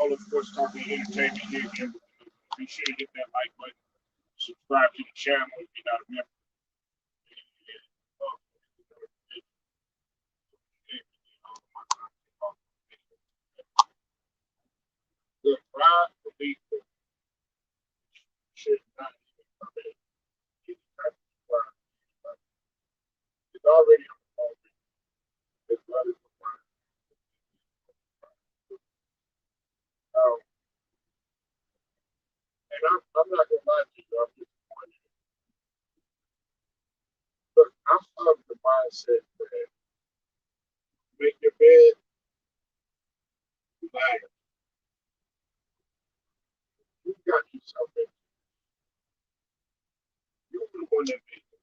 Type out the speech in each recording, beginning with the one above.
all of sports talk and entertainment here again. Be sure to hit that like button, subscribe to the channel if you're not a member. The pride belief that should not even permit any type of pride. It's already on the phone. It's not as a pride. And I'm not gonna lie to you, I'm disappointed. Look, I'm of the mindset that make your bed, like you got you something. You were the one that made it.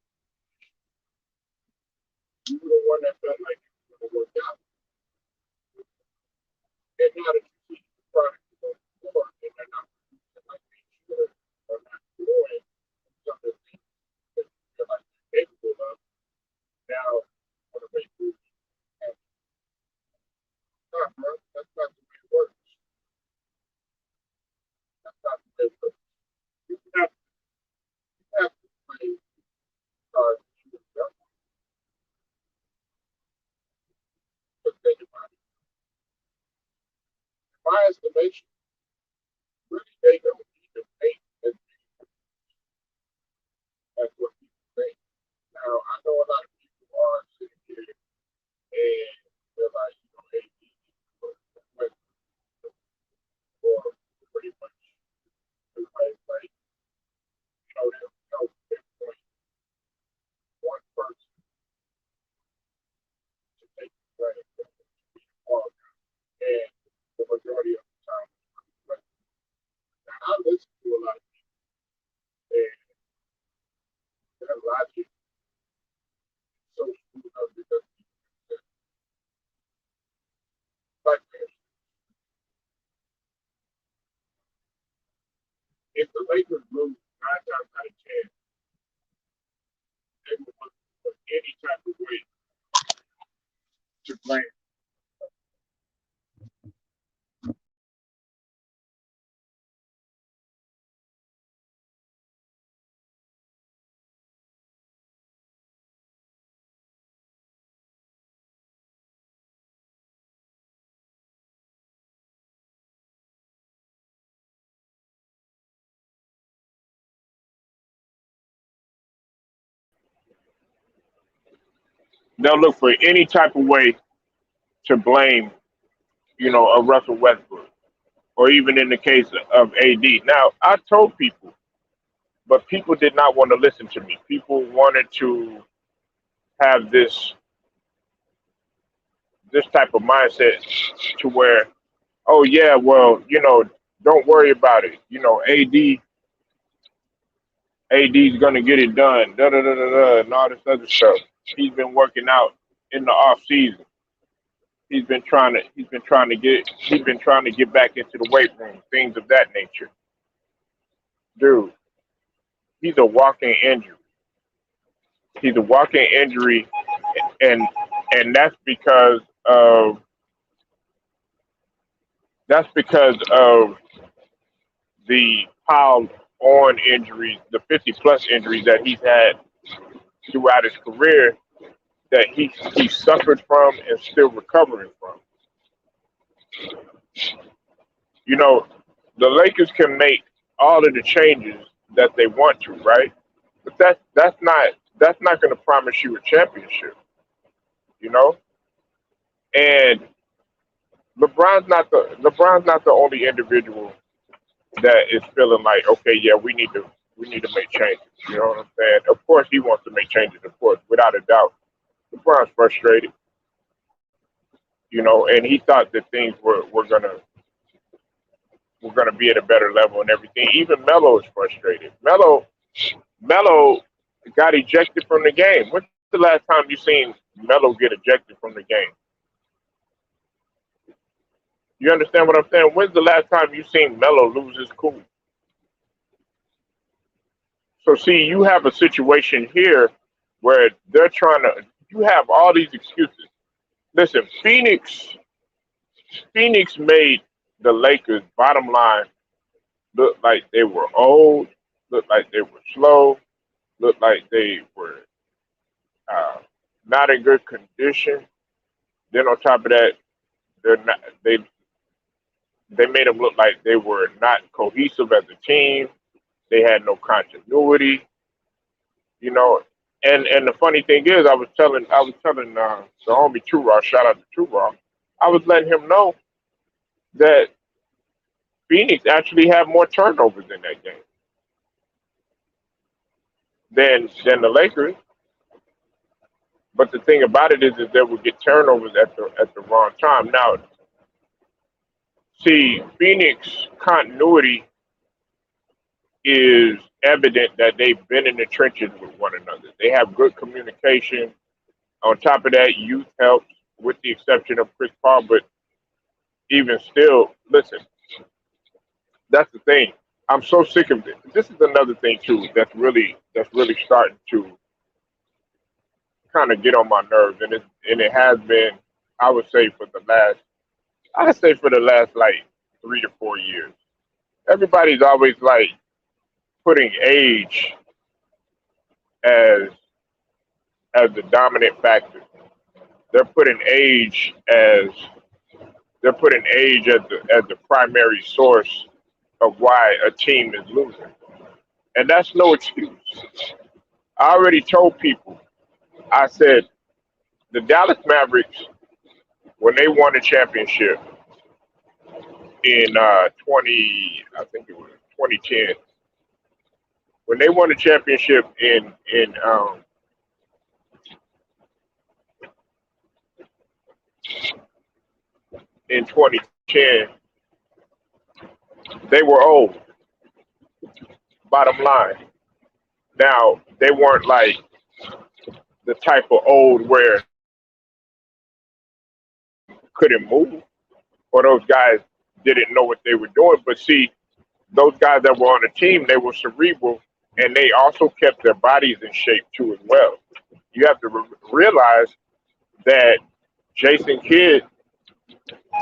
You were the one that felt like it was gonna work out. And now that you see the product is on the floor and they're not producing like they should or not doing some of the things that you feel like you're capable of, now you want to make moves. And not, bro. That's not the way it works. That's not the way it works. You have to play cards that you have. But think about it. In my estimation, really they don't even make as many as what people think. Now I know a lot of people are sitting here and they're like, hey, or pretty much everybody's like, they'll point one person to take the credit for being wrong. And the majority of the time, but now I listen to a lot of people and their logic is so screwed up because like if the Lakers lose 9 times out of 10, they will look for any type of way to blame. They'll look for any type of way to blame, a Russell Westbrook, or even in the case of AD. Now, I told people, but people did not want to listen to me. People wanted to have this type of mindset to where, oh yeah, well, don't worry about it. AD's gonna get it done, da da da da da, and all this other stuff. He's been working out in the off season. He's been trying to get back into the weight room, things of that nature. Dude, he's a walking injury. He's a walking injury, and of that's because of the piled on injuries, the 50 plus injuries that he's had throughout his career that he suffered from and still recovering from. You know, the Lakers can make all of the changes that they want to, right? But that's not going to promise you a championship, you know. And LeBron's not the only individual that is feeling like, okay, yeah, we need to make changes. You know what I'm saying? Of course, he wants to make changes. Of course, without a doubt, LeBron's frustrated, and he thought that things were gonna be at a better level and everything. Even Melo is frustrated. Melo got ejected from the game. When's the last time you seen Melo get ejected from the game? You understand what I'm saying? When's the last time you seen Melo lose his cool? So see, you have a situation here where they're trying to. You have all these excuses. Listen, Phoenix made. the Lakers, bottom line, looked like they were old, looked like they were slow, looked like they were uh, not in good condition. Then on top of that, they're not. They made them look like they were not cohesive as a team. They had no continuity, you know. And the funny thing is, I was telling the homie True Raw, shout out to True Raw. I was letting him know that Phoenix actually had more turnovers in that game than the Lakers. But the thing about it is they would get turnovers at the wrong time. Now, see, Phoenix continuity is evident that they've been in the trenches with one another. They have good communication. On top of that, youth helps, with the exception of Chris Paul. But even still, listen, that's the thing. I'm so sick of it. This is another thing too that's really starting to kind of get on my nerves, and it has been. I would say for the last like 3 to 4 years. Everybody's always like putting age as the dominant factor. They're putting age as they're putting age as the primary source of why a team is losing, and that's no excuse. I already told people. I said the Dallas Mavericks, when they won the championship in I think it was 2010, when they won the championship in 2010, they were old. Bottom line. Now they weren't like the type of old where couldn't move, or those guys didn't know what they were doing. But see, those guys that were on the team, they were cerebral, and they also kept their bodies in shape too as well. You have to realize that Jason Kidd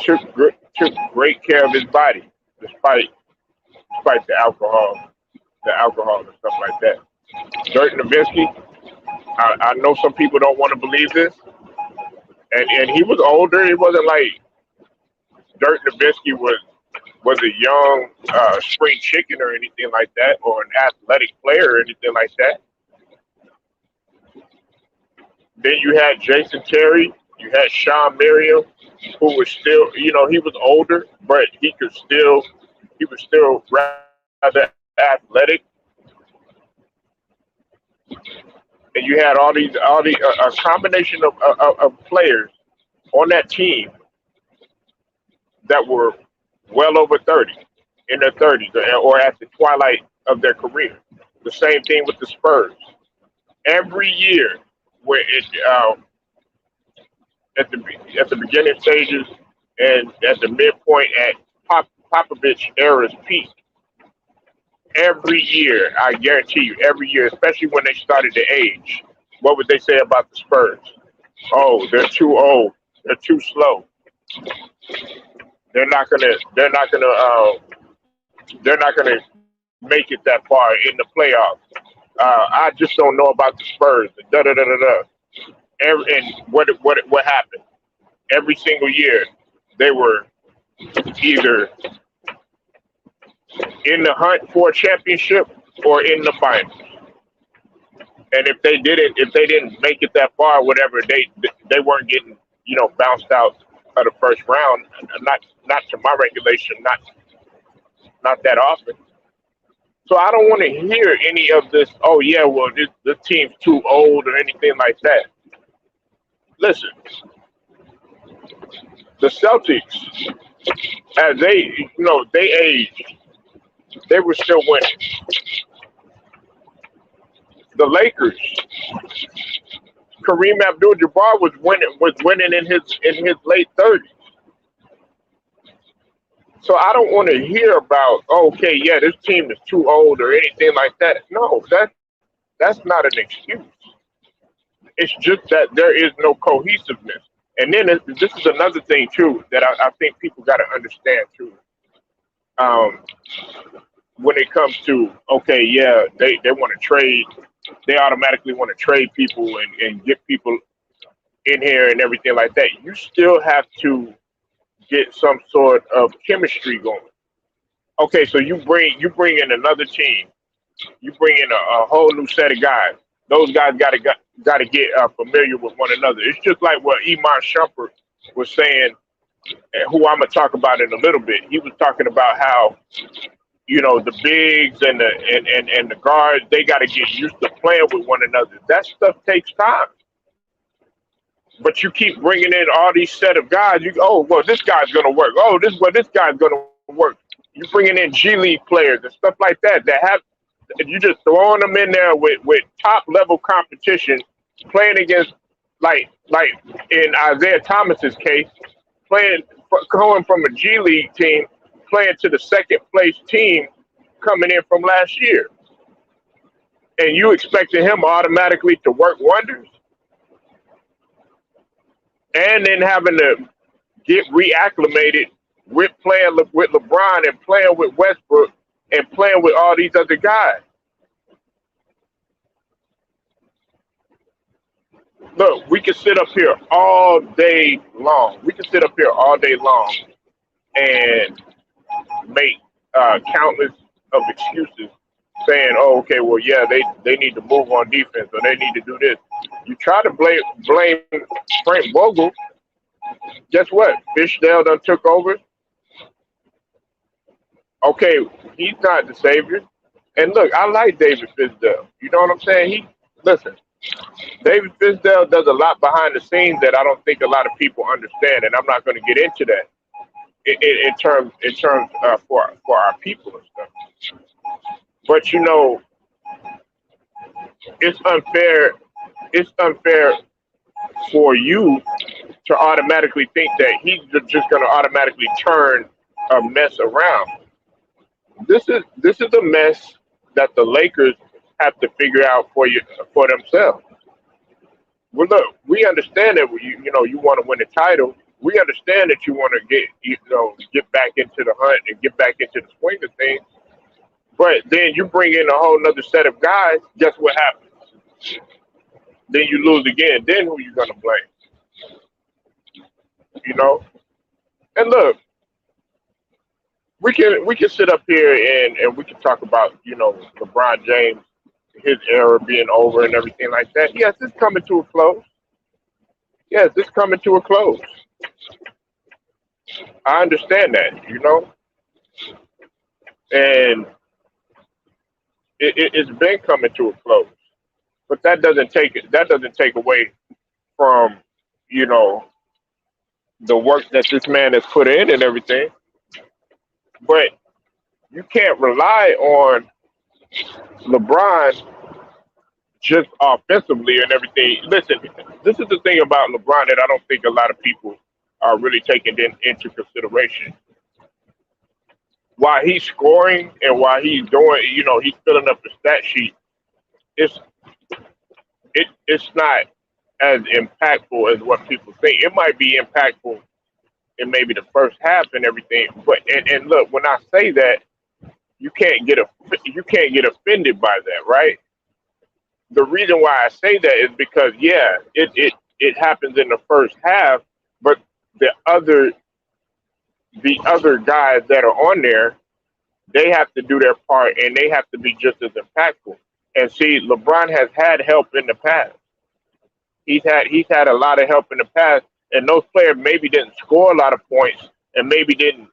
took great care of his body, despite the alcohol and stuff like that. Dirk Nowitzki, I know some people don't want to believe this, and he was older. It wasn't like Dirk Nowitzki was a young spring chicken or anything like that, or an athletic player or anything like that. Then you had Jason Terry, you had Sean Merriam, who was still, he was older, but he was still rather athletic. And you had all the a combination of players on that team that were well over 30, in their 30s, or at the twilight of their career. The same thing with the Spurs. Every year, where at the beginning stages and at the midpoint at Popovich era's peak, every year, I guarantee you, every year, especially when they started to age, what would they say about the Spurs? Oh, they're too old. They're too slow. They're not gonna make it that far in the playoffs. I just don't know about the Spurs. Da da da da da. And what happened? Every single year, they were either in the hunt for a championship or in the finals. And if they didn't make it that far, whatever, they weren't getting bounced out of the first round. Not to my regulation, not that often. So I don't want to hear any of this. Oh yeah, well this team's too old or anything like that. Listen, the Celtics, as they aged, they were still winning. The Lakers, Kareem Abdul-Jabbar was winning in his late 30s. So I don't want to hear about, okay, yeah, this team is too old or anything like that. No, that's not an excuse. It's just that there is no cohesiveness. And then this is another thing too that I think people got to understand too. Um, when it comes to okay, yeah, they want to trade, they automatically want to trade people and get people in here and everything like that. You still have to get some sort of chemistry going. Okay, so you bring in another team, you bring in a whole new set of guys. Those guys got to get familiar with one another. It's just like what Iman Shumpert was saying, and who I'm gonna talk about in a little bit. He was talking about how the bigs and the guards, they got to get used to playing with one another. That stuff takes time. But you keep bringing in all these set of guys. Oh well, this guy's gonna work. Oh, this guy's gonna work. You bringing in G League players and stuff like that have you just throwing them in there with top level competition, playing against like in Isaiah Thomas's case, playing going from a G League team, playing to the second place team coming in from last year, and you expecting him automatically to work wonders, and then having to get reacclimated with playing with LeBron and playing with Westbrook and playing with all these other guys. Look, we can sit up here all day long. We can sit up here all day long and make countless of excuses saying, "Oh, okay, well, yeah, they need to move on defense or they need to do this." You try to blame Frank Vogel. Guess what? Fishdale done took over. Okay, he's not the savior. And look, I like David Fisdale. You know what I'm saying? Listen. David Fisdale does a lot behind the scenes that I don't think a lot of people understand, and I'm not going to get into that in terms for our people and stuff. But it's unfair. It's unfair for you to automatically think that he's just going to automatically turn a mess around. This is a mess that the Lakers have to figure out for themselves. Well, look, we understand that you want to win the title. We understand that you want to get back into the hunt and get back into the swing of things. But then you bring in a whole nother set of guys. Guess what happens? Then you lose again. Then who you gonna blame? You know. And look, we can sit up here and we can talk about LeBron James, his era being over and everything like that. Yes, it's coming to a close. Yes, it's coming to a close. I understand that, and it's been coming to a close. But that doesn't take away from you know the work that this man has put in and everything. But you can't rely on LeBron just offensively and everything. Listen, this is the thing about LeBron that I don't think a lot of people are really taking into consideration. While he's scoring and while he's doing, he's filling up the stat sheet. It's it's not as impactful as what people think. It might be impactful in maybe the first half and everything, but and look, when I say that, you can't get offended by that, right? The reason why I say that is because yeah, it happens in the first half, but the other the other guys that are on there, they have to do their part and they have to be just as impactful. And see, LeBron has had help in the past. He's had a lot of help in the past, and those players maybe didn't score a lot of points and maybe didn't,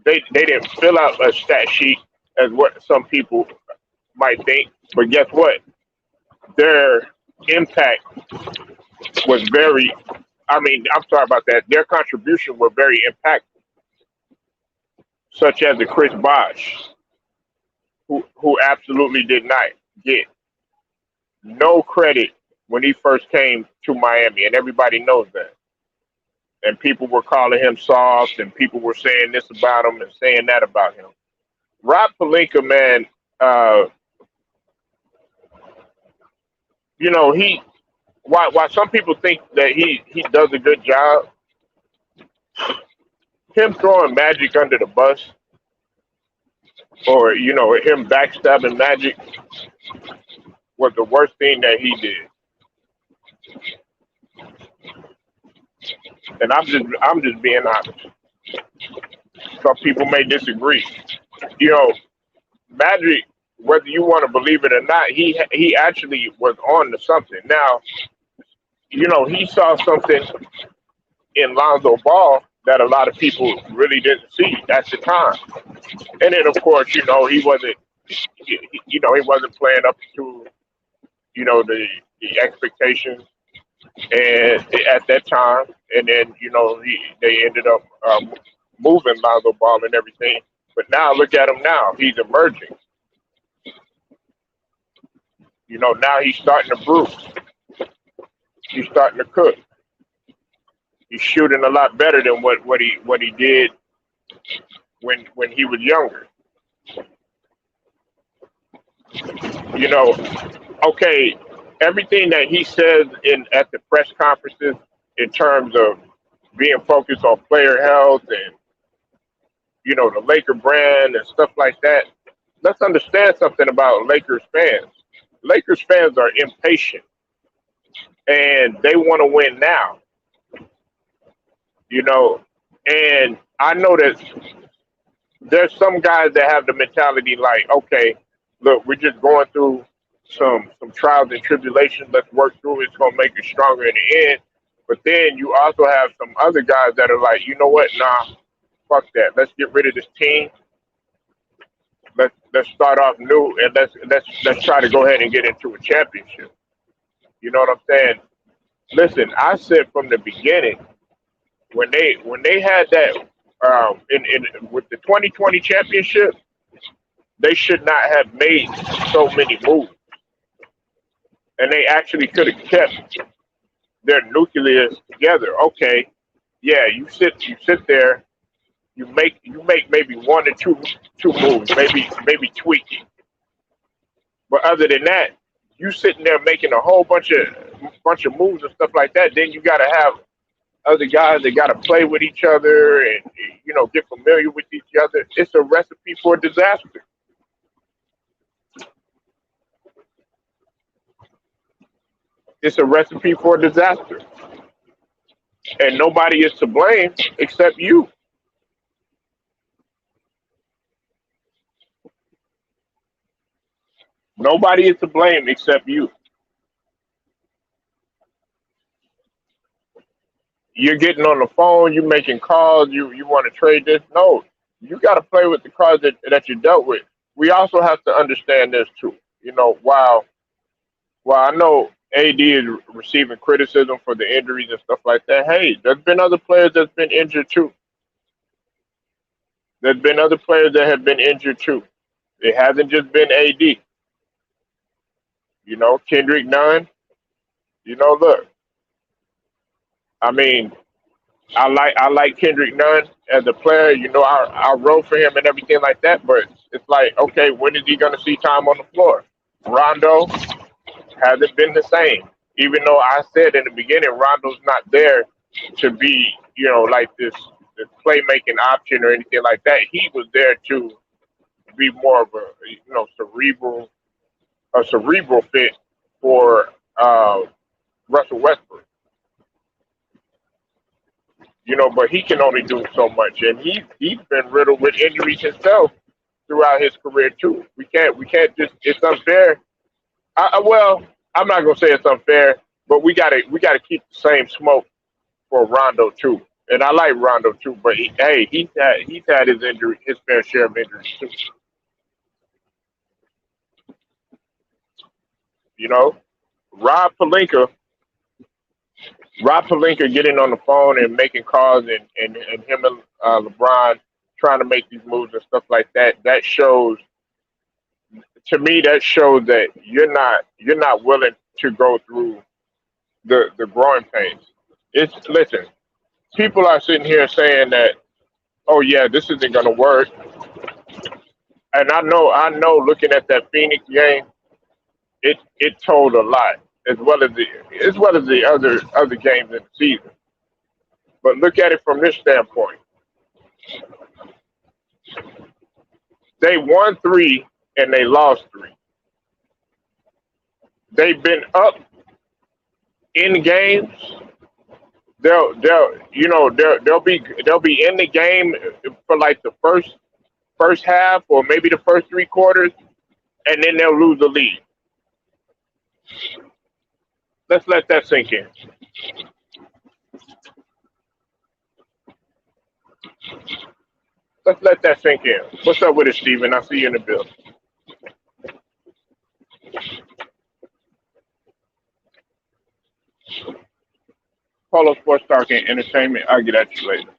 they didn't fill out a stat sheet as what some people might think. But guess what? Their impact was very. I mean, I'm sorry about that. Their contribution were very impactful, such as the Chris Bosh, who absolutely did not get no credit when he first came to Miami, and everybody knows that. And people were calling him soft, and people were saying this about him and saying that about him. Rob Pelinka, man, uh, he why some people think that he does a good job, him throwing Magic under the bus, or him backstabbing Magic, was the worst thing that he did. And I'm just being honest. Some people may disagree. You know, Magic, whether you want to believe it or not, he actually was on to something. Now, he saw something in Lonzo Ball that a lot of people really didn't see at the time. And then, of course, he wasn't playing up to the expectations and at that time. And then, they ended up moving Lonzo Ball and everything. But now look at him now. He's emerging. Now he's starting to brew. He's starting to cook. He's shooting a lot better than what he did when he was younger. You know, okay, everything that he says in at the press conferences in terms of being focused on player health and the Laker brand and stuff like that. Let's understand something about Lakers fans. Lakers fans are impatient and they want to win now. You know, and I know that there's some guys that have the mentality like, okay, look, we're just going through some trials and tribulations. Let's work through it. It's gonna make us stronger in the end. But then you also have some other guys that are like, you know what? Nah, fuck that. Let's get rid of this team. Let's start off new and let's try to go ahead and get into a championship. You know what I'm saying? Listen, I said from the beginning when they had that in with the 2020 championship, they should not have made so many moves, and they actually could have kept their nucleus together. Okay, yeah, you sit there, you make maybe one or two moves, maybe tweaking, but other than that, you sitting there making a whole bunch of moves and stuff like that. Then you got to have other guys that got to play with each other and get familiar with each other. It's a recipe for disaster. It's a recipe for disaster, and nobody is to blame except you. Nobody is to blame except you. You're getting on the phone, you're making calls, you want to trade this. No, you got to play with the cards that you dealt with. We also have to understand this too. While I know AD is receiving criticism for the injuries and stuff like that, hey, there's been other players that's been injured too. There's been other players that have been injured too. It hasn't just been AD. Kendrick Nunn. Look, I mean, I like Kendrick Nunn as a player. I wrote for him and everything like that. But it's like, okay, when is he going to see time on the floor? Rondo hasn't been the same. Even though I said in the beginning, Rondo's not there to be, like this playmaking option or anything like that. He was there to be more of a cerebral fit for Russell Westbrook. But he can only do so much, and he's been riddled with injuries himself throughout his career too. We can't just it's unfair. Well, I'm not gonna say it's unfair, but we gotta keep the same smoke for Rondo too. And I like Rondo too, but hey, he's had his fair share of injuries too. You know, Rob Pelinka, Rob Pelinka getting on the phone and making calls, and him and LeBron trying to make these moves and stuff like that. That shows to me that you're not willing to go through the growing pains. It's listen, people are sitting here saying that, oh yeah, this isn't gonna work, and I know, looking at that Phoenix game, it told a lot as well as the other games in the season. But look at it from this standpoint. They won three and they lost three. They've been up in games. They'll be in the game for like the first half or maybe the first three quarters, and then they'll lose the lead. Let's let that sink in. Let's let that sink in. What's up with it, Steven? I see you in the bill. Polo Sports Talk and Entertainment. I'll get at you later.